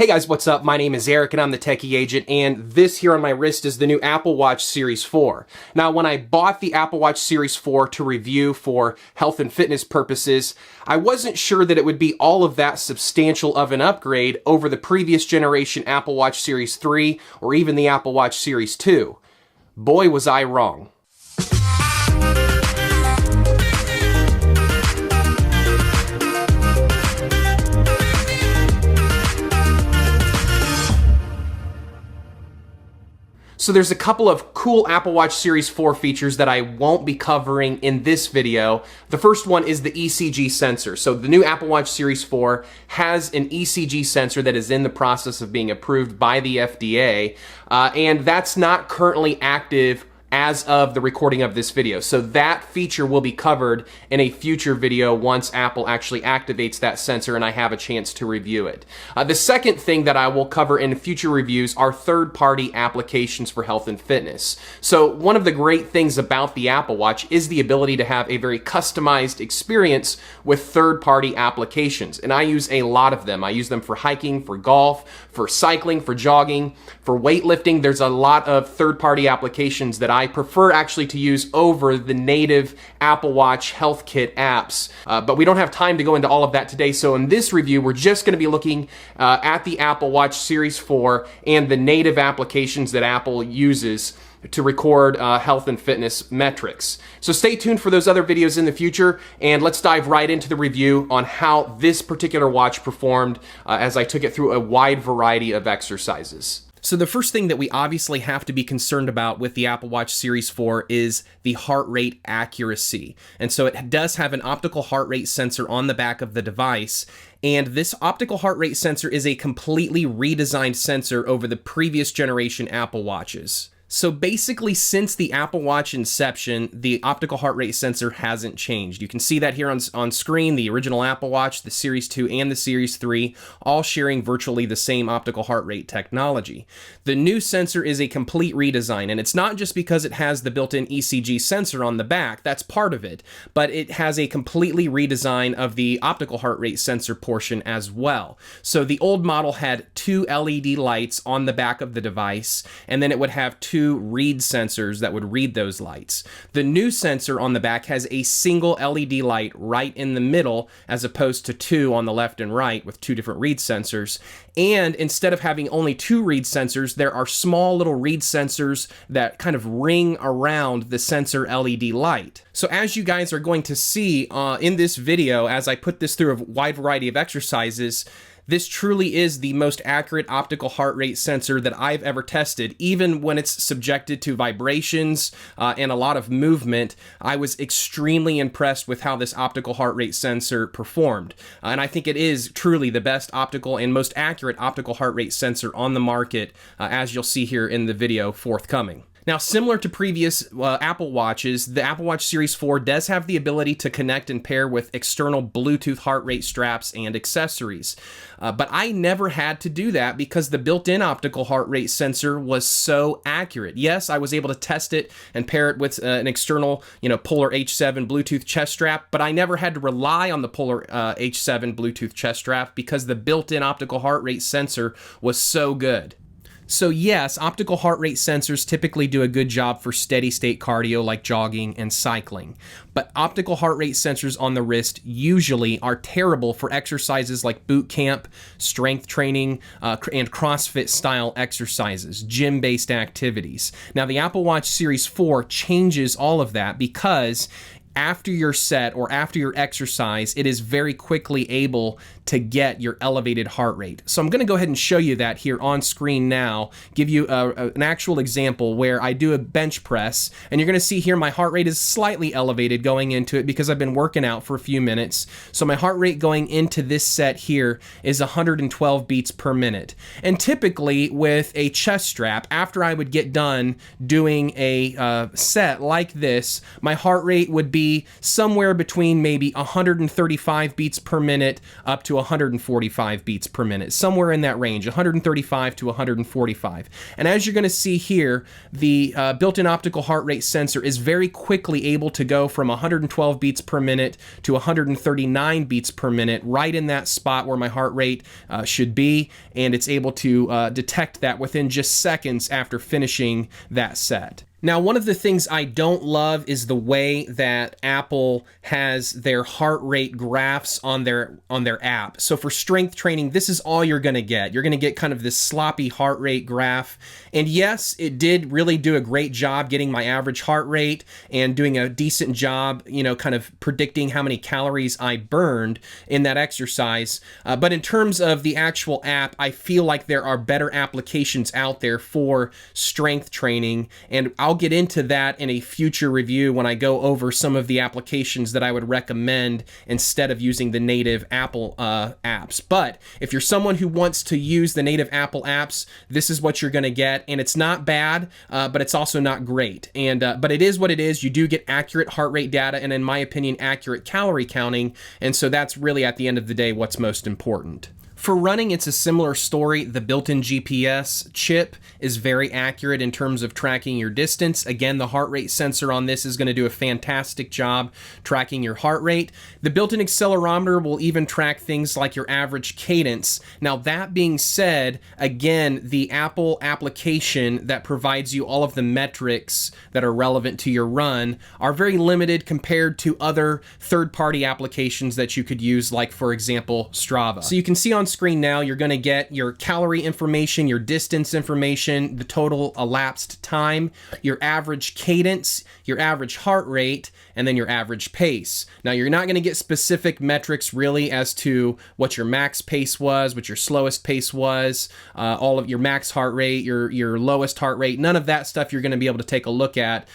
Hey guys, what's up? My name is Eric and I'm the Techy Agent, and this here on my wrist is the new Apple Watch Series 4. Now, when I bought the Apple Watch Series 4 to review for health and fitness purposes, I wasn't sure that it would be all of that substantial of an upgrade over the previous generation Apple Watch Series 3 or even the Apple Watch Series 2. Boy, was I wrong. So there's a couple of cool Apple Watch Series 4 features that I won't be covering in this video. The first one is the ECG sensor. So the new Apple Watch Series 4 has an ECG sensor that is in the process of being approved by the FDA, and that's not currently active as of the recording of this video. So that feature will be covered in a future video once Apple actually activates that sensor and I have a chance to review it. The second thing that I will cover in future reviews are third-party applications for health and fitness. So one of the great things about the Apple Watch is the ability to have a very customized experience with third-party applications. And I use a lot of them. I use them for hiking, for golf, for cycling, for jogging, for weightlifting. There's a lot of third-party applications that I prefer actually to use over the native Apple Watch Health Kit apps. But we don't have time to go into all of that today. So in this review, we're just going to be looking at the Apple Watch Series 4 and the native applications that Apple uses to record health and fitness metrics. So stay tuned for those other videos in the future, and let's dive right into the review on how this particular watch performed as I took it through a wide variety of exercises. So the first thing that we obviously have to be concerned about with the Apple Watch Series 4 is the heart rate accuracy. And so it does have an optical heart rate sensor on the back of the device. And this optical heart rate sensor is a completely redesigned sensor over the previous generation Apple Watches. So basically, since the Apple Watch inception, the optical heart rate sensor hasn't changed. You can see that here on screen, the original Apple Watch, the Series 2 and the Series 3, all sharing virtually the same optical heart rate technology. The new sensor is a complete redesign, and it's not just because it has the built-in ECG sensor on the back, that's part of it, but it has a completely redesign of the optical heart rate sensor portion as well. So the old model had two LED lights on the back of the device, and then it would have two read sensors that would read those lights. The new sensor on the back has a single LED light right in the middle as opposed to two on the left and right with two different read sensors. And instead of having only two read sensors, there are small little read sensors that kind of ring around the sensor LED light. So as you guys are going to see in this video, as I put this through a wide variety of exercises, this truly is the most accurate optical heart rate sensor that I've ever tested. Even when it's subjected to vibrations and a lot of movement, I was extremely impressed with how this optical heart rate sensor performed. And I think it is truly the best optical and most accurate optical heart rate sensor on the market, as you'll see here in the video forthcoming. Now, similar to previous Apple Watches, the Apple Watch Series 4 does have the ability to connect and pair with external Bluetooth heart rate straps and accessories. But I never had to do that because the built-in optical heart rate sensor was so accurate. Yes, I was able to test it and pair it with an external, Polar H7 Bluetooth chest strap, but I never had to rely on the Polar H7 Bluetooth chest strap because the built-in optical heart rate sensor was so good. So yes, optical heart rate sensors typically do a good job for steady state cardio like jogging and cycling. But optical heart rate sensors on the wrist usually are terrible for exercises like boot camp, strength training, and CrossFit style exercises, gym-based activities. Now the Apple Watch Series 4 changes all of that because after your set or after your exercise, it is very quickly able to get your elevated heart rate. So I'm going to go ahead and show you that here on screen now, give you an actual example where I do a bench press, and you're going to see here my heart rate is slightly elevated going into it because I've been working out for a few minutes. So my heart rate going into this set here is 112 beats per minute. And typically with a chest strap, after I would get done doing a set like this, my heart rate would be somewhere between maybe 135 beats per minute up to to 145 beats per minute, somewhere in that range, 135 to 145. And as you're going to see here, the built-in optical heart rate sensor is very quickly able to go from 112 beats per minute to 139 beats per minute, right in that spot where my heart rate should be, and it's able to detect that within just seconds after finishing that set. Now, one of the things I don't love is the way that Apple has their heart rate graphs on their app. So for strength training, this is all you're going to get. You're going to get kind of this sloppy heart rate graph. And yes, it did really do a great job getting my average heart rate and doing a decent job, you know, kind of predicting how many calories I burned in that exercise. But in terms of the actual app, I feel like there are better applications out there for strength training, and I'll get into that in a future review when I go over some of the applications that I would recommend instead of using the native Apple apps. But if you're someone who wants to use the native Apple apps, this is what you're going to get, and it's not bad, but it's also not great. And but it is what it is. You do get accurate heart rate data, and in my opinion, accurate calorie counting, and so that's really at the end of the day what's most important. For running, it's a similar story. The built-in GPS chip is very accurate in terms of tracking your distance. Again, the heart rate sensor on this is going to do a fantastic job tracking your heart rate. The built-in accelerometer will even track things like your average cadence. Now, that being said, again, the Apple application that provides you all of the metrics that are relevant to your run are very limited compared to other third-party applications that you could use, like, for example, Strava. So you can see on screen now, you're going to get your calorie information, your distance information, the total elapsed time, your average cadence, your average heart rate, and then your average pace. Now, you're not going to get specific metrics really as to what your max pace was, what your slowest pace was, all of your max heart rate, your lowest heart rate. None of that stuff you're going to be able to take a look at.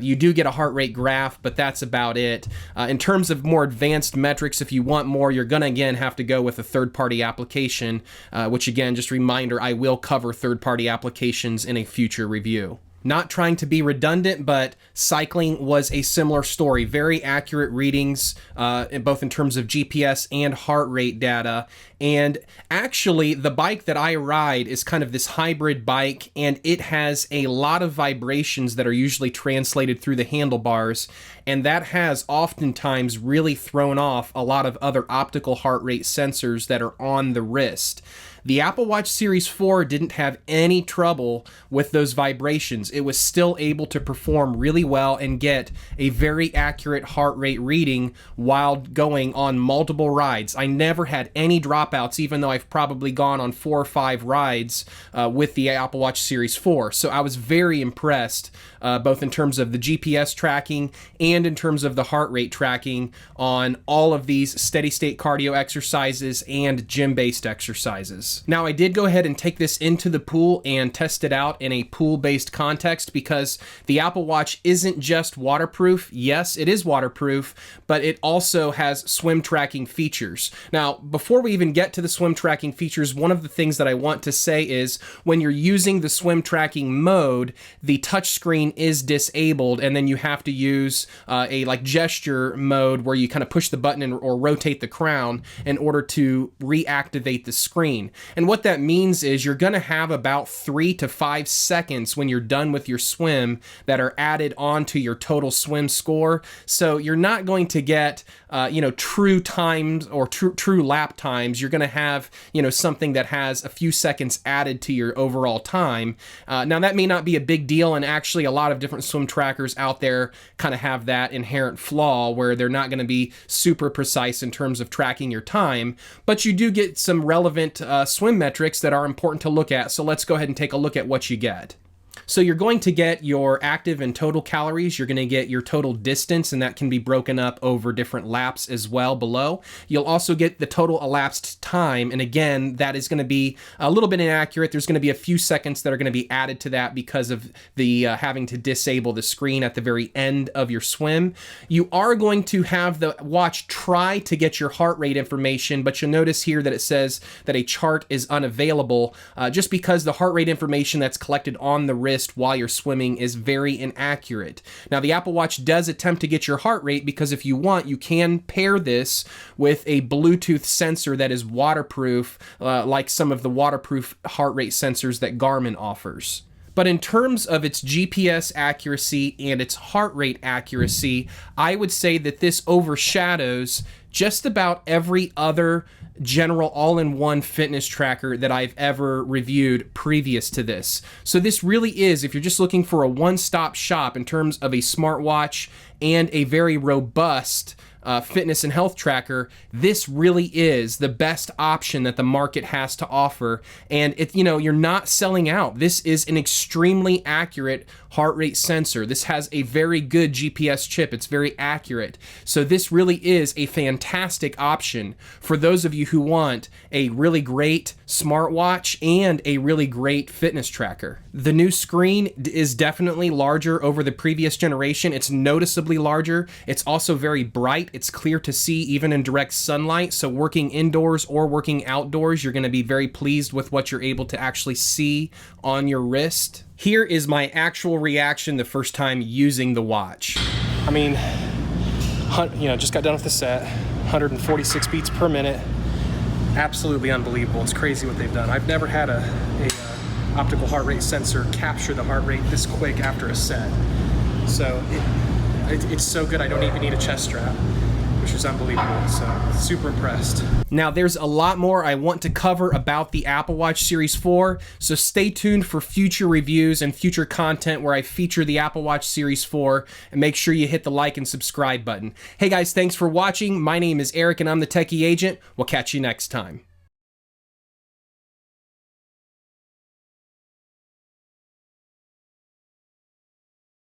You do get a heart rate graph, but that's about it. In terms of more advanced metrics, if you want more, you're going to again have to go with a third-party application, which again, just a reminder, I will cover third-party applications in a future review. Not trying to be redundant, but cycling was a similar story. Very accurate readings, both in terms of GPS and heart rate data. And actually, the bike that I ride is kind of this hybrid bike, and it has a lot of vibrations that are usually translated through the handlebars, and that has oftentimes really thrown off a lot of other optical heart rate sensors that are on the wrist. The Apple Watch Series 4 didn't have any trouble with those vibrations. It was still able to perform really well and get a very accurate heart rate reading while going on multiple rides. I never had any dropouts, even though I've probably gone on 4 or 5 rides with the Apple Watch Series 4. So I was very impressed, both in terms of the GPS tracking and in terms of the heart rate tracking on all of these steady state cardio exercises and gym-based exercises. Now, I did go ahead and take this into the pool and test it out in a pool-based context because the Apple Watch isn't just waterproof. Yes, it is waterproof, but it also has swim tracking features. Now, before we even get to the swim tracking features, one of the things that I want to say is when you're using the swim tracking mode, the touchscreen is disabled, and then you have to use a gesture mode where you kind of push the button or rotate the crown in order to reactivate the screen. And what that means is you're going to have about 3 to 5 seconds when you're done with your swim that are added onto your total swim score. So you're not going to get, true times or true lap times. You're going to have, something that has a few seconds added to your overall time. Now, that may not be a big deal, and actually a lot of different swim trackers out there kind of have that inherent flaw where they're not going to be super precise in terms of tracking your time, but you do get some relevant swim metrics that are important to look at. So let's go ahead and take a look at what you get. So you're going to get your active and total calories. You're going to get your total distance, and that can be broken up over different laps as well below. You'll also get the total elapsed time, and again, that is going to be a little bit inaccurate. There's going to be a few seconds that are going to be added to that because of the having to disable the screen at the very end of your swim. You are going to have the watch try to get your heart rate information, but you'll notice here that it says that a chart is unavailable just because the heart rate information that's collected on the wrist wrist while you're swimming is very inaccurate. Now, the Apple Watch does attempt to get your heart rate because if you want, you can pair this with a Bluetooth sensor that is waterproof, like some of the waterproof heart rate sensors that Garmin offers. But in terms of its GPS accuracy and its heart rate accuracy, I would say that this overshadows just about every other general all-in-one fitness tracker that I've ever reviewed previous to this. So this really is, if you're just looking for a one-stop shop in terms of a smartwatch and a very robust fitness and health tracker, this really is the best option that the market has to offer. And you're not selling out. This is an extremely accurate heart rate sensor. This has a very good GPS chip. It's very accurate. So this really is a fantastic option for those of you who want a really great smartwatch and a really great fitness tracker. The new screen is definitely larger over the previous generation. It's noticeably larger. It's also very bright. It's clear to see even in direct sunlight. So working indoors or working outdoors, you're going to be very pleased with what you're able to actually see on your wrist. Here is my actual reaction the first time using the watch. I mean, just got done with the set, 146 beats per minute. Absolutely unbelievable. It's crazy what they've done. I've never had a optical heart rate sensor capture the heart rate this quick after a set. So it's so good I don't even need a chest strap, which is unbelievable. So super impressed. Now there's a lot more I want to cover about the Apple Watch Series 4, so stay tuned for future reviews and future content where I feature the Apple Watch Series 4, and make sure you hit the like and subscribe button. Hey guys, thanks for watching. My name is Eric and I'm the Techie Agent. We'll catch you next time.